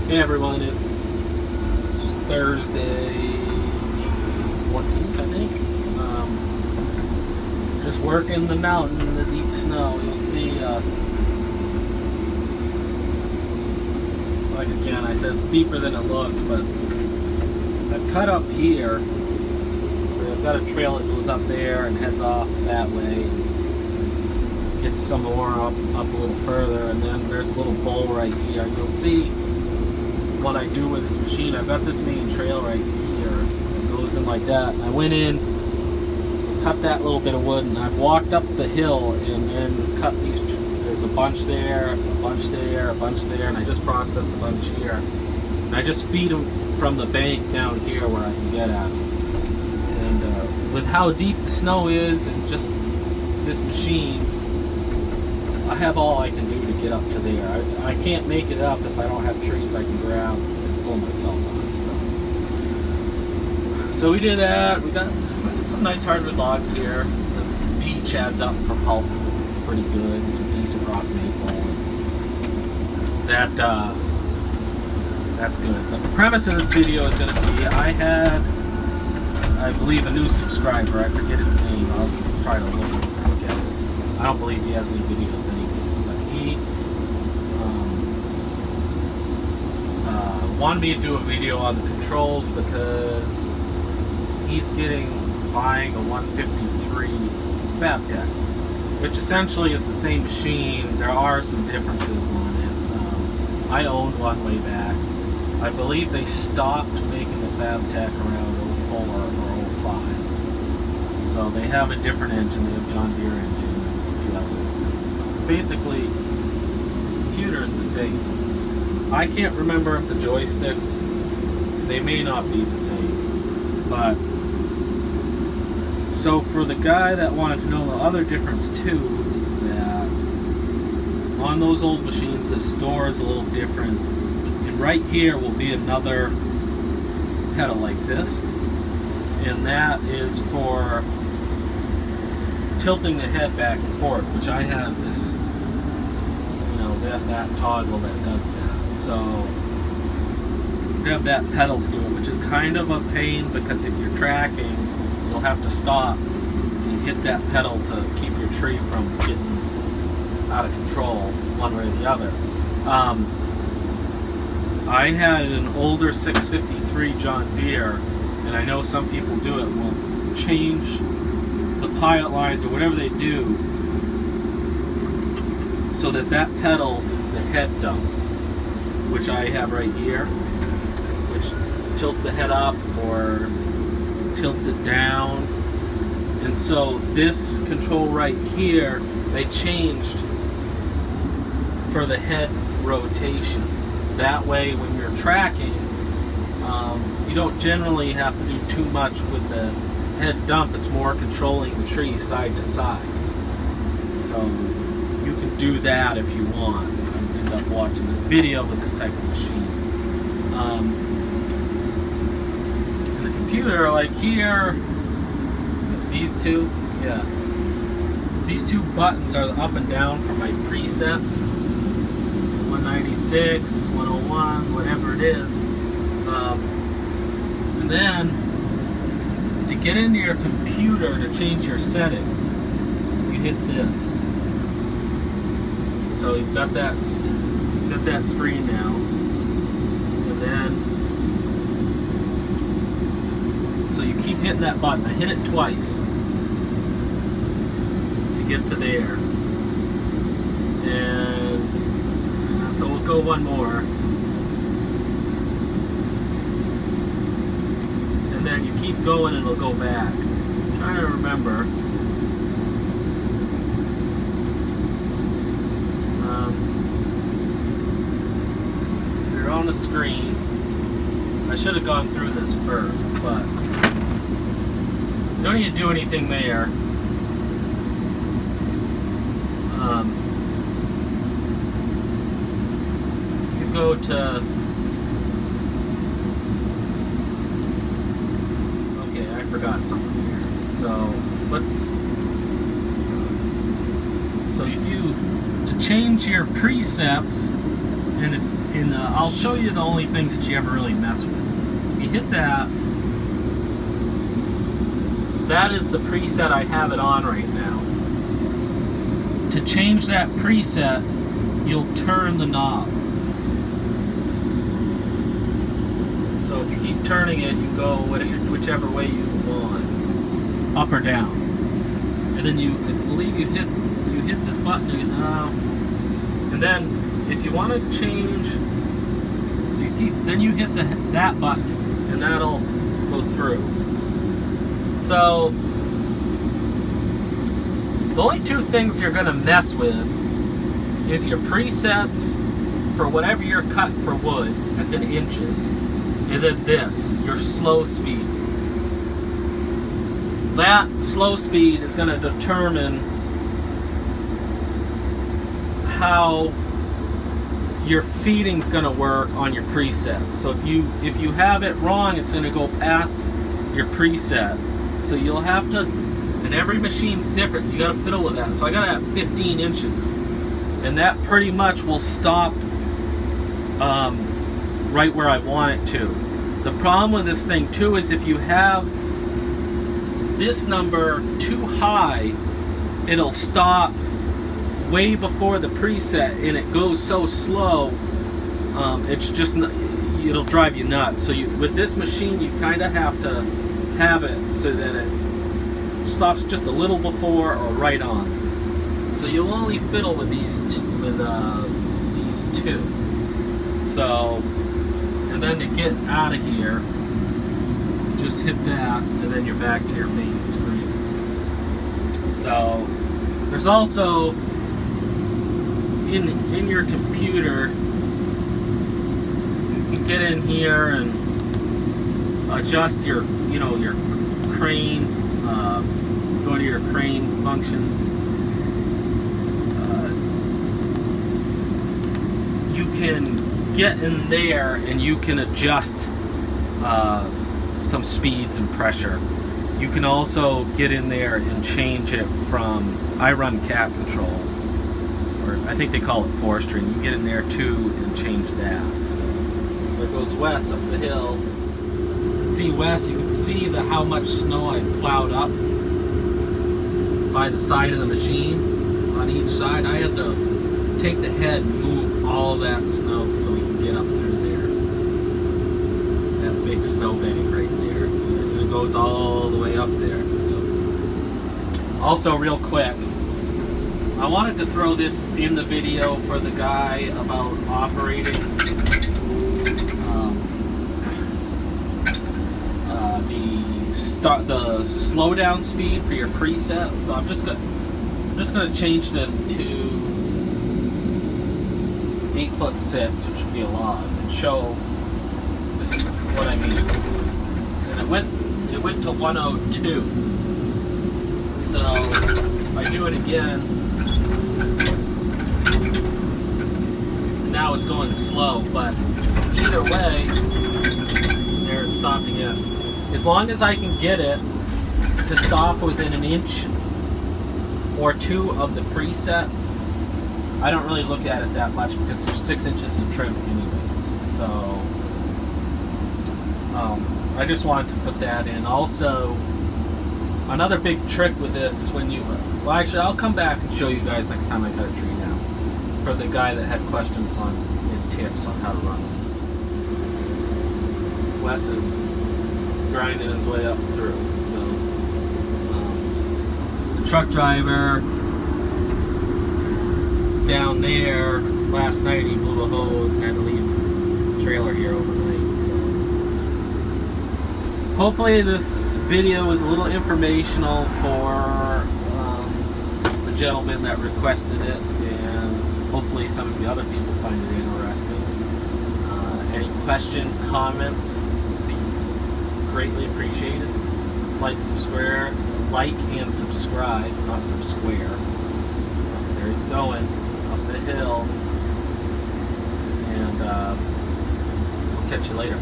Hey everyone, it's Thursday the 14th, I think. Just working the mountain in the deep snow. You'll see, it's like, again, I said steeper than it looks, but I've cut up here. I've got a trail that goes up there and heads off that way. Gets some more up a little further, and then there's a little bowl right here. You'll see what I do with this machine. I've got this main trail right here. It goes in like that. I went in, cut that little bit of wood, and I've walked up the hill and then cut these. There's a bunch there, a bunch there, a bunch there, and I just processed a bunch here. And I just feed them from the bank down here where I can get at them. And with how deep the snow is and just this machine, I have all I can do to get up to there. I can't make it up if I don't have trees I can grab and pull myself on. So we did that. We got some nice hardwood logs here. The beech adds up for pulp pretty good. Some decent rock maple. And that's good. But the premise of this video is going to be, I had, I believe, a new subscriber. I forget his name. I'll try to look at it. I don't believe he has any videos anyways, but he wanted me to do a video on the controls because he's buying a 153 Fabtech, which essentially is the same machine. There are some differences on it. I owned one way back. I believe they stopped making the Fabtech around 04 or 05. So they have a different engine. They have John Deere engine. Basically, the computer is the same. I can't remember if the joysticks, they may not be the same, but so for the guy that wanted to know, the other difference too is that on those old machines the store is a little different, and right here will be another pedal like this, and that is for tilting the head back and forth, which I have this, that toggle that does that. So you have that pedal to do it, which is kind of a pain because if you're tracking, you'll have to stop and hit that pedal to keep your tree from getting out of control one way or the other. I had an older 653 John Deere, and I know some people do it, will change the pilot lines or whatever they do so that pedal is the head dump, which I have right here, which tilts the head up or tilts it down. And so this control right here, they changed for the head rotation. That way when you're tracking, you don't generally have to do too much with the head dump. It's more controlling the tree side to side. So you can do that if you want. You can end up watching this video with this type of machine. And the computer, like here, it's these two. Yeah. These two buttons are the up and down for my presets. So 196, 101, whatever it is. And then to get into your computer to change your settings, you hit this. So you've got that screen now, and then so you keep hitting that button. I hit it twice to get to there, and so we'll go one more. Then you keep going and it'll go back. I'm trying to remember. So you're on the screen. I should have gone through this first, but you don't need to do anything there. If you go to forgot something here. So if you, to change your presets, and I'll show you the only things that you ever really mess with. So if you hit that, that is the preset I have it on right now. To change that preset, you'll turn the knob. So if you keep turning it, you go whichever way you want, up or down. And then I believe you hit this button, and then if you want to change, so then you hit that button, and that'll go through. So the only two things you're going to mess with is your presets for whatever you're cutting for wood, that's in inches, and then this, your slow speed. That slow speed is going to determine how your feeding's going to work on your preset. So if you have it wrong, it's going to go past your preset. So you'll have to, and every machine's different, you got to fiddle with that. So I got to have 15 inches, and that pretty much will stop right where I want it to. The problem with this thing too is if you have this number too high, it'll stop way before the preset, and it goes so slow, it's just, it'll drive you nuts. So with this machine, you kind of have to have it so that it stops just a little before or right on. So you'll only fiddle with these two. So, and then to get out of here, you just hit that, and then you're back to your main screen. So there's also in your computer, you can get in here and adjust your crane, go to your crane functions. You can get in there and you can adjust some speeds and pressure. You can also get in there and change it from, I run cat control, or I think they call it forestry, and you get in there too and change that. So if it goes west up the hill, see west, you can see how much snow I plowed up by the side of the machine on each side. I had to take the head and move all that snow so we can get up through there. That big snowbank right there. And it goes all the way up there. So. Also, real quick, I wanted to throw this in the video for the guy about operating the slowdown speed for your preset. So I'm just gonna change this to 8'6", which would be a log, and show this is what I mean. And it went to 102. So if I do it again, now it's going slow, but either way, there it's stopped again. As long as I can get it to stop within an inch or two of the preset, I don't really look at it that much because there's 6 inches of trim anyways. So I just wanted to put that in. Also, another big trick with this is when well actually I'll come back and show you guys next time I cut a tree now, for the guy that had questions on and tips on how to run this. Wes is grinding his way up through. So the truck driver is down there. Last night he blew a hose and had to leave his trailer here overnight. So hopefully this video was a little informational for the gentleman that requested it, and hopefully some of the other people find it interesting. Any question, comments, greatly appreciated. Like and subscribe, not subsquare. There he's going up the hill, and we'll catch you later.